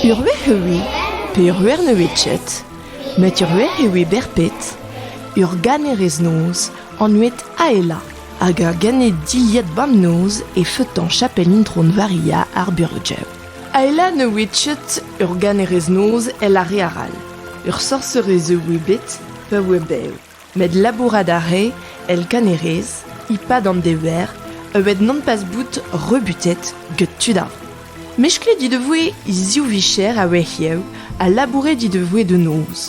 Urwe hewi, pe urwer nevechet, met urwer hewi berpet, ur ganerez noz, annuet aela, hag ur ganet diliet bam noz e feutan chapel intron varia ar burgev. Aela nevechet ur ganerez noz el are aral, ur sorcerez webet pe webeu, med labourad are el ganerez, ipad an dever, evet non pas bout rebutet get tudar. Mechkle di devoe ziou vicher a wehiev, a labouré di devoe de noz.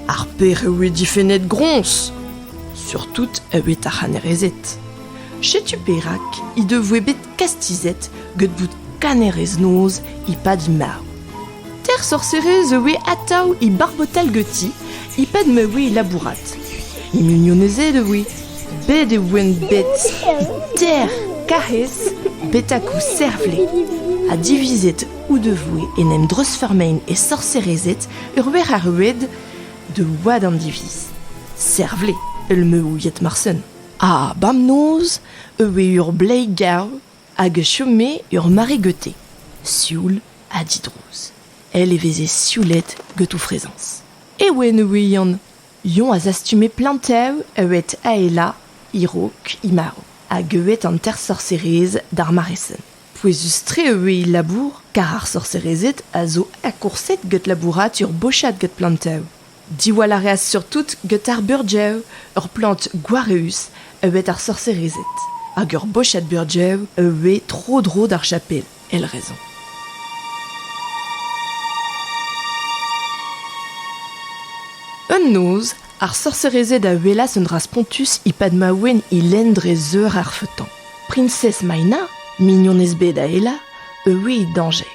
Ar per ewe difenet grons, surtout evet ar hanerezet. Chetu perak, i devoe bet kastizet, get bout kanerez noz, ipad imao. Ter sorcerez ewe ataou i barbotal geti, ipad mewe i labourat. I mignoneze devoe, bet e ouen bet, i ter kahez, betakou servle. A divizet ou devoe enem drosfermein e sorcerezet urwer ar oued de oad an diviz. Servle, el me ouiet marsen. A bam noz, ewe ur blei gao hag chome ur mare gete. Sioul a didrouz. El e veze sioulet get ou frezans. Ewen ewe yon a zastume plantev evet aela, irok, imao. Hag evet an ter sorcerez d'ar maresen. Pouezus tre ewe il labour, car ar sorcerezet a zo akourset get labourat ur bochat get plantev. Diwalareas surtout get ar burgev, ur plant gwareus evet ar sorcerezet. Hag ur bochat burgev ewe tro dro d'ar chapel, el rezon. Un noz, ar sorcerezet a welas un dras pontus ipad maouen i lendre zeur ar feutan. Princess Maina, mignonez bet a ela, ewe i danger.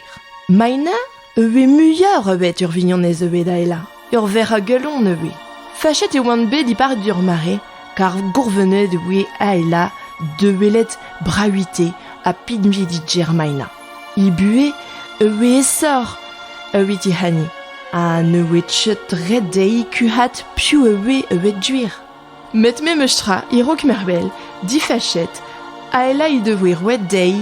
Maina, ewe muior ebet ur vignonez bet a ela, ur ver a gelon ewe. Fachet e oant bet dipart ur mare, kar gourvened ewe a ela de welet brahuite a pidmi di djer Maina. I bue, ewe esor, ewe ti hani. A newe tchet red dei kuhat piou ewe evet duir. Met me meustra, i rok merbel, di fachet, a ela i devoe rouet dei,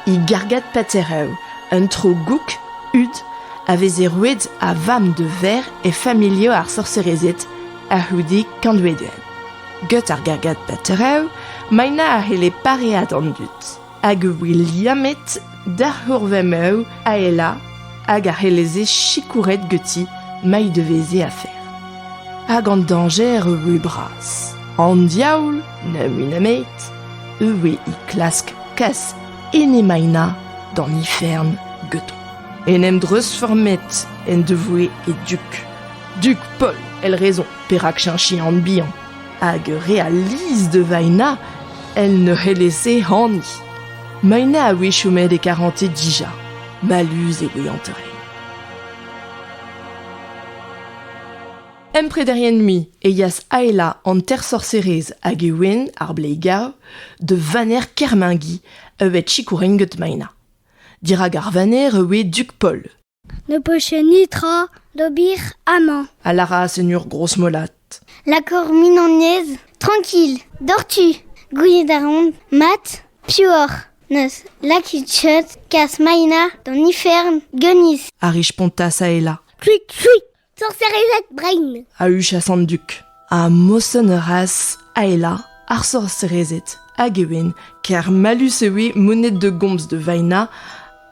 i gargat patereu, un tro gouk, ud, a veze rouet a vam de ver e familio ar sorcerezet a houdi kandweden. Gut ar gargat patereu, Maina a hele pareat an dut, hag ewe liamet d'ar hurvemeu a ela, hag ar heleze chikouret geti maï de veze a fer. Hag an danger ewe bras. An diaoul, na munamet, ewe i klask kas ene Maina dan ifern geton. Enem dreus formet en devoe e duk. Duk Paul, el rezon, perak chinchi an bihan. Hag realiz de Vaina, el ne relese hani. Maina a we chomet e karante dija, maluz e we anterrein. Emprederien mi, eias aela an ter sorcerez hag ewen ar bleigao, de vaner kermingi evet chikouren get Maina. Dirag ar vaner ewe Duk Paul. Ne poche nitra, d'obir amant. A lara senur gros molat. La cor mignonnaise, tranquille, dors-tu, gouillet d'aronde, mat, pior, neus, la kitchet, casse Maina, dans ifern, gunis. Arich pontas aela. Tchuik, tchuik, sorcerezet brain. A huchas an Duk. A mossen ras aela, ar sorcerezet hag ewen, ker malus ewe monet de gomz de Vaina,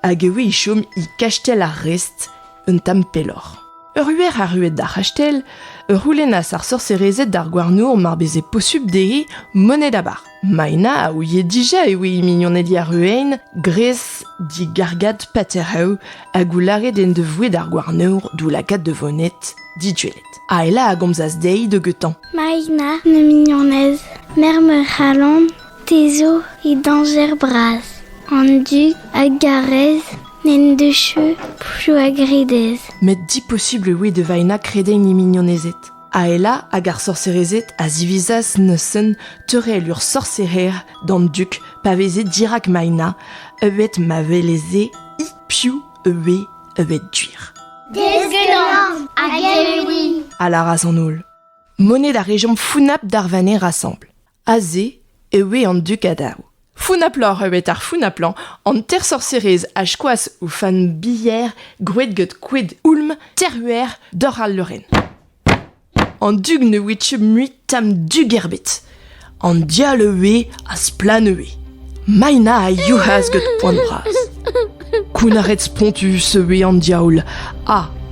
hag ewe i chom i kachtel ar rest, un tam pelor. Ur huer ar ruet d'ar chachtel, ur roulenas ar sorcerezet d'ar gwarnour mar beze posub dee monet d'abar. Maina a ouie dija ewe i mignonedi ar ruein, grez di gargat patereu, hag ou lare den devoe d'ar gwarnour d'ou la gat de vonet di duelet. A ela a gomzaz dei de getan. Maina, ne mignonnaise, merme halon, tezo et danger bras. En duk, hag garez, nen de cheu, plou agridez. Met di possible oe de Vaina kredein ni mignonezet. A ela hag ar sorcerezet a zivizas neusen teurel ur sorcerer dan Duk pa veze dirak Maina, evet ma veleze i piou ewe evet duir. Desgelan, hag ewi. A la ras an houl. Monet da rejom founap d'ar vaner rassemble. Aze ewe an Duk adao. Funaplor evet ar funaplan, an ter sorcerez a chkoaz ou fan bier gwedget kwed ulm terhuer d'or al leuren. An dug ne witche muit tam dugerbet. An diale ue a splan ue. Maina a youhaz get poant braz. Kounaret spontus ue an diaoul.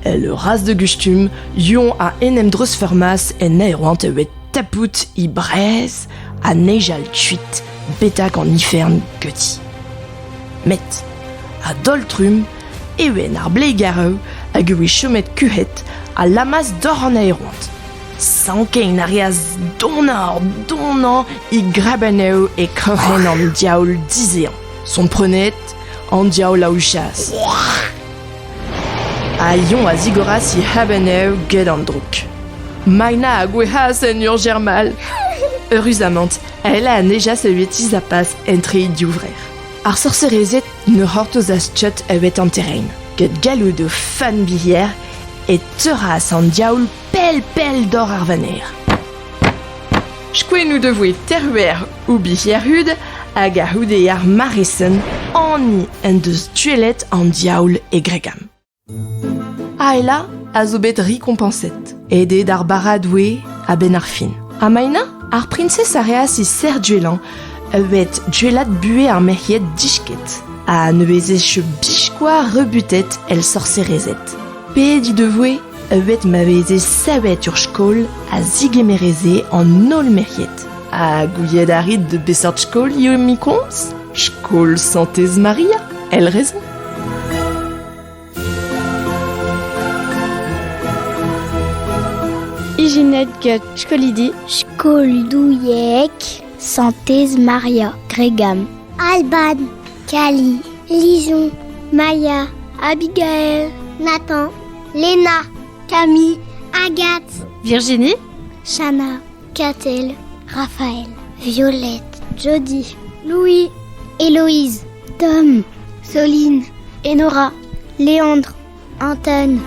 El ras de gustum, yon a enem dreus fermas en aeroant evet tapout I brez a neijal tuit betak an ifern geuti. Met, a doltrum, ewen ar bleigareu hag ue chomet kuhet a lamas d'or an aeroant. Sankein a reaz donan I grabaneu e kreuren an diaoul dizean. Son prenet, an diaoul a ouchaz. A yon a zigoras I habaneu ged an drouk. Maina a gwehaz en ur germal. Heureusement, elle a neja se vetiz a pas entre diouvrer. Ar sorcerezet ne hortozas tchot evet an terrain. Ged galou de fan bihier et teuras an diaoul pel d'or ar vaner. Chkouenou devoe terhuer ou bihierhud hag a houde ar maresen anni en deus duelet an diaoul e gregam. Aela a zo bet rikompenset, ede d'ar baradoue a ben ar fin. A maina, ar princes a reas I ser duelan, evet duelat bue ar merc'hiet dichket, a neuezech bichkoa rebutet el sorcerezet. Pe di devoe, evet maveze savet ur skol a zigemereze an nol merc'hiet. A gouillet a rit de besart skol io mikons? Skol Santez Maria, el rezon. Iginet get Shkolidi, Shkoldouiek, Santez Maria, Gregam. Alban, Kali, Lison, Maya, Abigail, Nathan, Léna, Camille, Agathe, Virginie, Shana, Catel, Raphaël, Violette, Jody, Louis, Héloïse, Tom, Soline, Enora, Léandre, Anton,